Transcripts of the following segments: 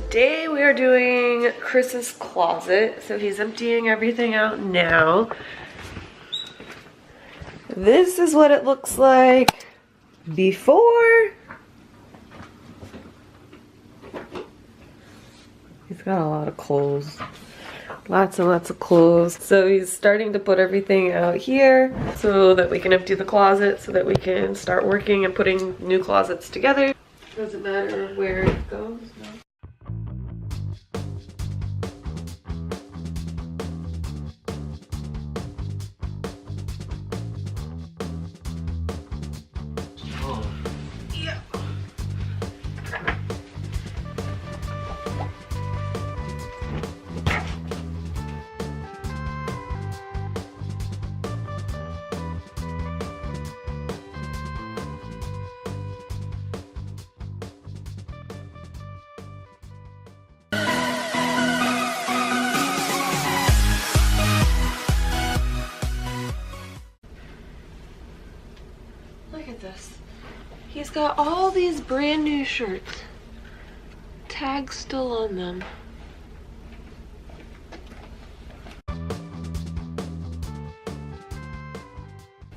Today we are doing Chris's closet, so he's emptying everything out now. This is what it looks like before. He's got a lot of clothes. Lots and lots of clothes. So he's starting to put everything out here so that we can empty the closet so that we can start working and putting new closets together. Doesn't matter where it goes. No. Look at this. He's got all these brand new shirts. Tags still on them.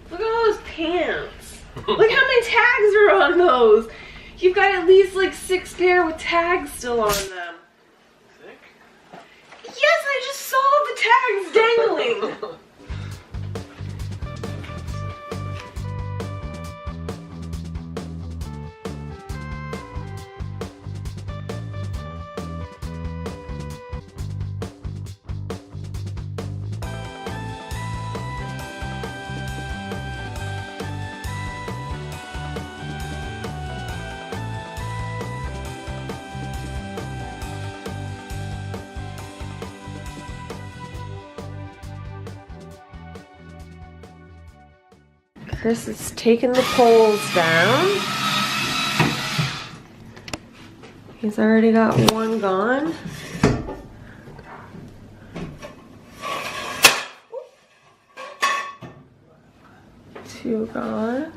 Look at all those pants. Look how many tags are on those. You've got at least like 6 pair with tags still on them. Sick? Yes, I just saw the tags dangling. Chris is taking the poles down. He's already got one gone. Two gone.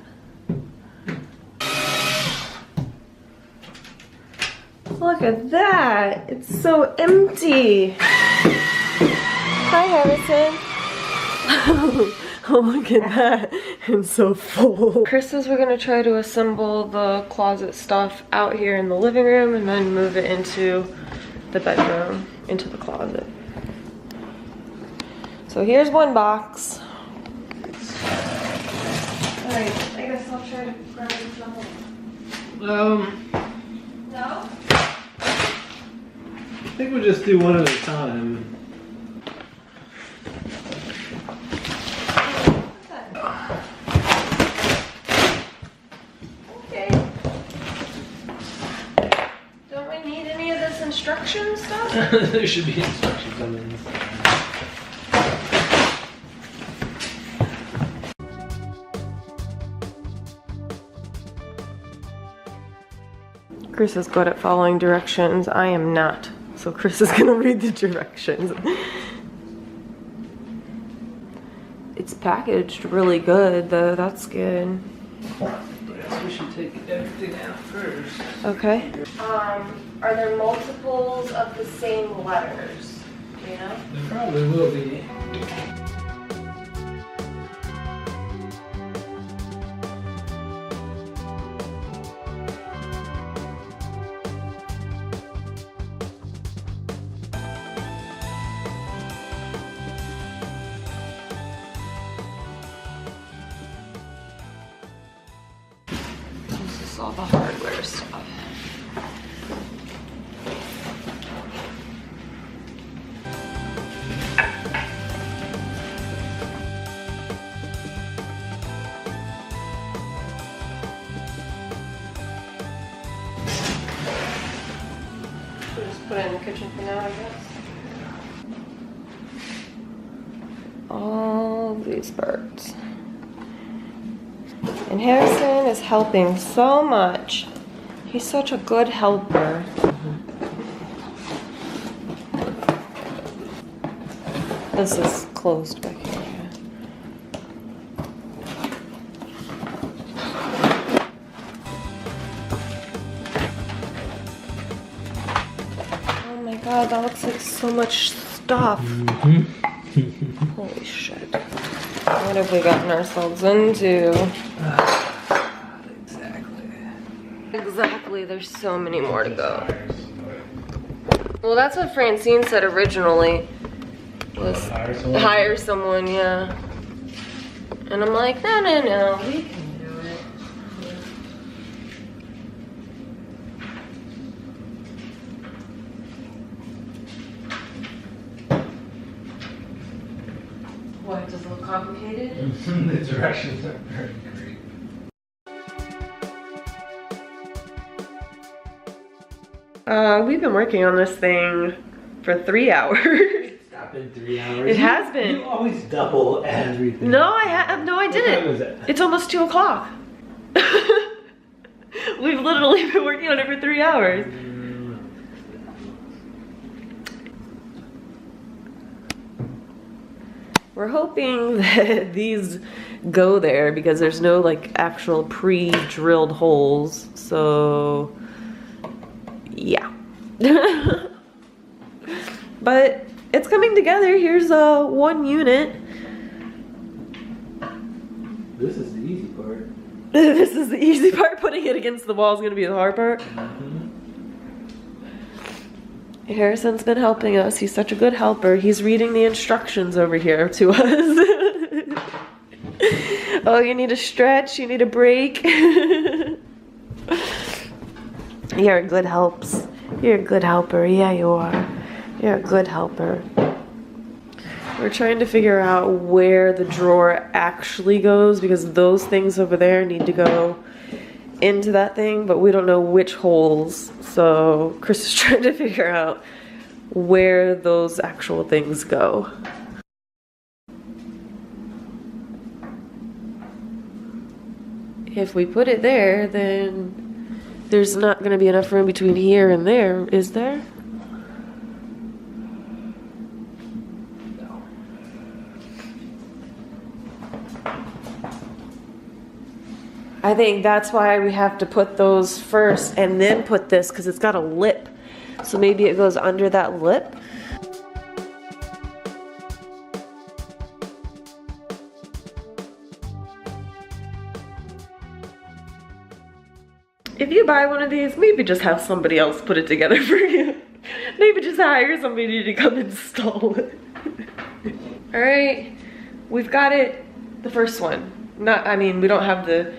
Look at that. It's so empty. Hi, Harrison. Oh, look at that. It's so full. Chris says we're gonna try to assemble the closet stuff out here in the living room and then move it into the bedroom, into the closet. So here's one box. Alright, I guess I'll try to grab the shovel. No? I think we'll just do one at a time. Instruction stuff? There should be instructions on the inside. Chris is good at following directions. I am not. So Chris is gonna read the directions. It's packaged really good though. That's good. We should take everything out first. Okay. Are there multiples of the same letters? Do you know? There probably will be. This is all the hardware stuff. We'll just put it in the kitchen for now, I guess. All these birds. And Harrison is helping so much. He's such a good helper. This is closed back here. god, that looks like so much stuff. Holy shit. What have we gotten ourselves into? Exactly, there's so many more to go. Well, that's what Francine said originally. Was hire someone, yeah. And I'm like, no, we can do it. What, does it look complicated? The directions are very great. We've been working on this thing for 3 hours. It's not been 3 hours. It has been. You always double everything. No, I didn't. What time is it? It's almost 2 o'clock. We've literally been working on it for 3 hours. We're hoping that these go there because there's no like actual pre-drilled holes. So yeah. But it's coming together. Here's one unit. This is the easy part. This is the easy part. Putting it against the wall is gonna be the hard part. Harrison's been helping us. He's such a good helper. He's reading the instructions over here to us. Oh, you need a stretch, you need a break. You're a good helps. You're a good helper. Yeah, you are. You're a good helper. We're trying to figure out where the drawer actually goes because those things over there need to go into that thing, but we don't know which holes. So Chris is trying to figure out where those actual things go. If we put it there, then there's not going to be enough room between here and there, is there? No. I think that's why we have to put those first and then put this because it's got a lip. So maybe it goes under that lip. If you buy one of these, maybe just have somebody else put it together for you. Maybe just hire somebody to come install it. All right, we've got it, the first one. I mean, we don't have the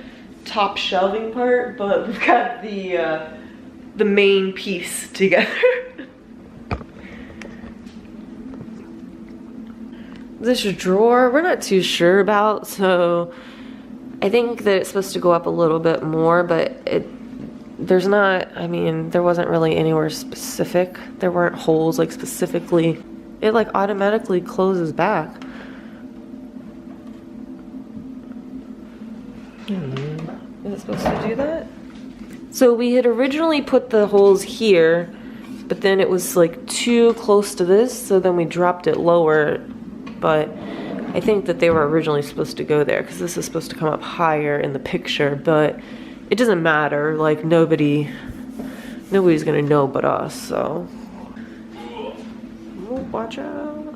top shelving part, but we've got the main piece together. This drawer, we're not too sure about, so I think that it's supposed to go up a little bit more, but there's not, I mean, there wasn't really anywhere specific. There weren't holes like specifically. It like automatically closes back. Is it supposed to do that? So we had originally put the holes here, but then it was like too close to this, so then we dropped it lower. But I think that they were originally supposed to go there because this is supposed to come up higher in the picture, but it doesn't matter. Like nobody's gonna know but us, so. Oh, watch out.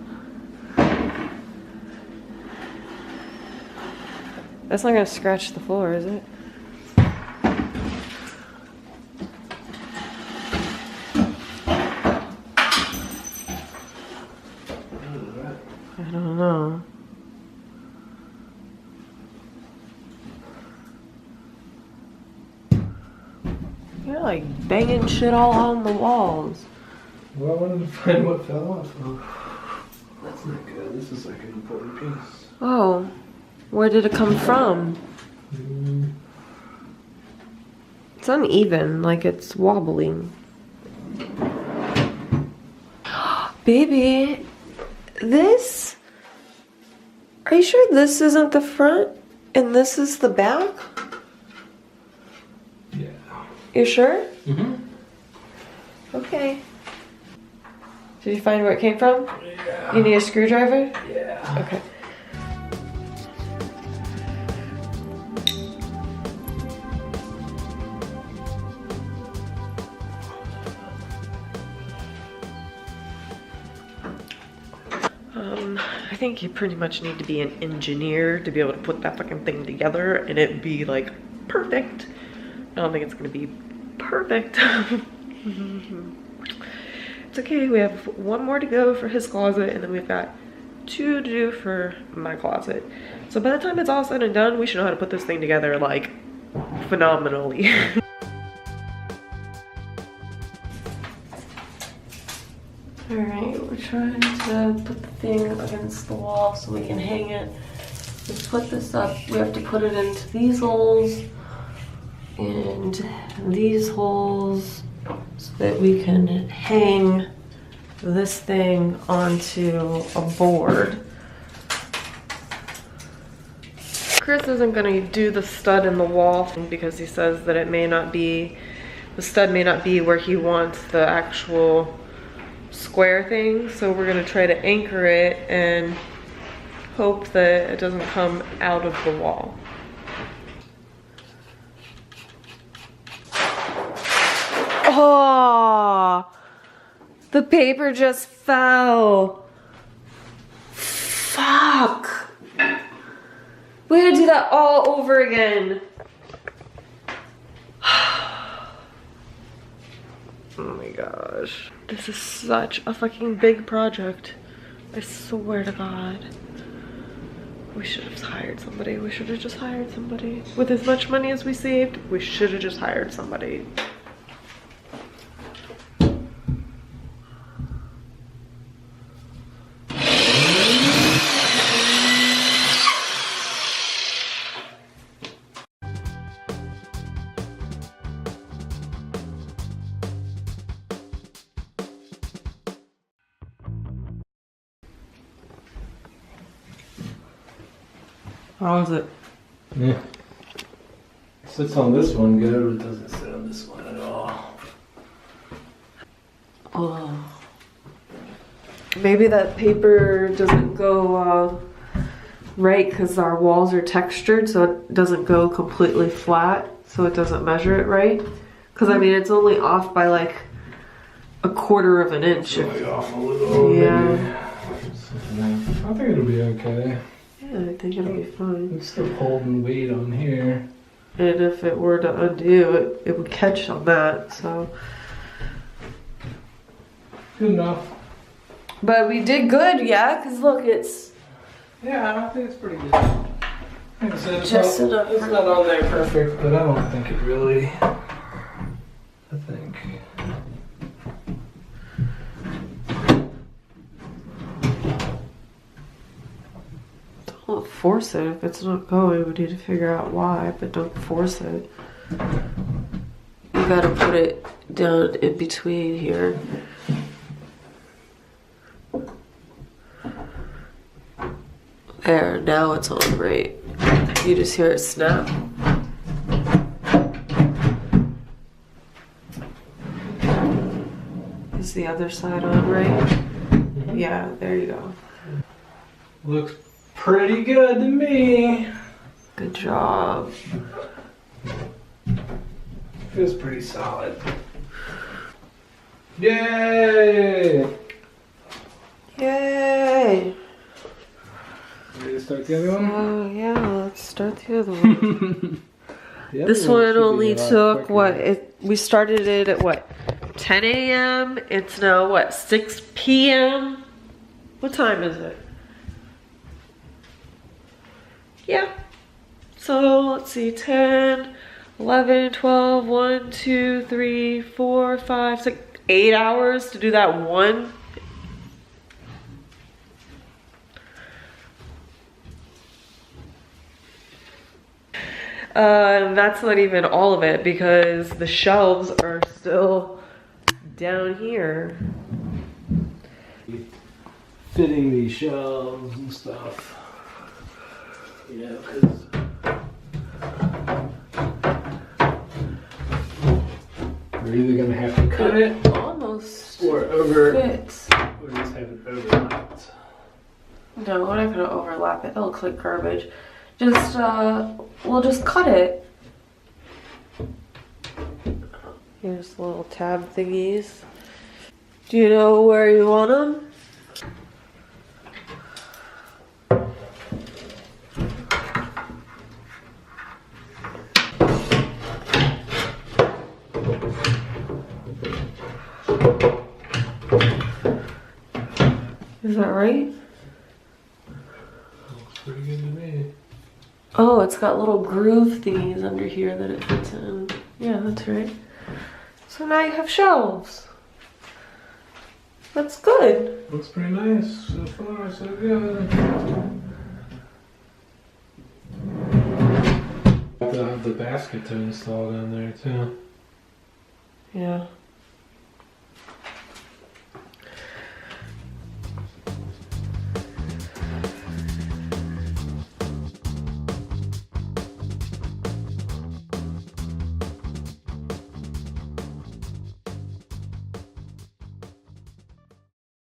That's not gonna scratch the floor, is it? I don't know. You're like banging shit all on the walls. Well, I wanted to find what fell off. Oh, that's not good. This is like an important piece. Oh, where did it come from? It's uneven, like it's wobbling. Baby, this? Are you sure this isn't the front and this is the back? Yeah. You sure? Mm-hmm. Okay. Did you find where it came from? Yeah. You need a screwdriver? Yeah. Okay. I think you pretty much need to be an engineer to be able to put that fucking thing together and it be like perfect. I don't think it's gonna be perfect. It's okay, we have one more to go for his closet and then we've got 2 to do for my closet. So by the time it's all said and done, we should know how to put this thing together like phenomenally. Alright, we're trying to put the thing against the wall so we can hang it. We put this up, we have to put it into these holes and these holes so that we can hang this thing onto a board. Chris isn't gonna do the stud in the wall because he says that it may not be, the stud may not be where he wants the actual square thing, so we're gonna try to anchor it and hope that it doesn't come out of the wall. Oh, the paper just fell. Fuck. We had to do that all over again. Oh my gosh. This is such a fucking big project. I swear to God. We should have hired somebody. We should have just hired somebody. With as much money as we saved, we should have just hired somebody. How is it? Yeah. It sits on this one good, but it doesn't sit on this one at all. Oh. Maybe that paper doesn't go right because our walls are textured, so it doesn't go completely flat, so it doesn't measure it right. Because I mean, it's only off by like 1/4 of an inch. It's really off a little. Yeah. Maybe. I think it'll be okay. Yeah, I think it'll be fine. It's still holding weight on here. And if it were to undo, it would catch on that, so. Good enough. But we did good, yeah, because look, it's. Yeah, I think it's pretty good. Like I said, it's Just not, enough. it's not on there perfect, but I don't think it really. I think. Don't force it. If it's not going, we need to figure out why, but don't force it. You gotta put it down in between here. There, now it's on right. You just hear it snap. Is the other side on right? Mm-hmm. Yeah, there you go. Looks pretty good to me. Good job. Feels pretty solid. Yay! Yay! Ready to start the other one? Oh yeah, let's start the other one. The other This one should be only a lot took quicker. what? We started it at what? 10 a.m. It's now what? 6 p.m. What time is it? Yeah. So let's see, 10, 11, 12, 1, 2, 3, 4, 5, 6, 8 hours to do that one. That's not even all of it because the shelves are still down here. Fitting these shelves and stuff. You know, because we're either gonna have to cut it Almost or over, fits. or just have it overlapped. No, we're not gonna overlap it. That looks like garbage. Just, we'll just cut it. Here's the little tab thingies. Do you know where you want them? Is that right? Looks pretty good to me. Oh, it's got little groove thingies under here that it fits in. Yeah, that's right. So now you have shelves. That's good. Looks pretty nice so far, so good. The basket to install down there too. Yeah.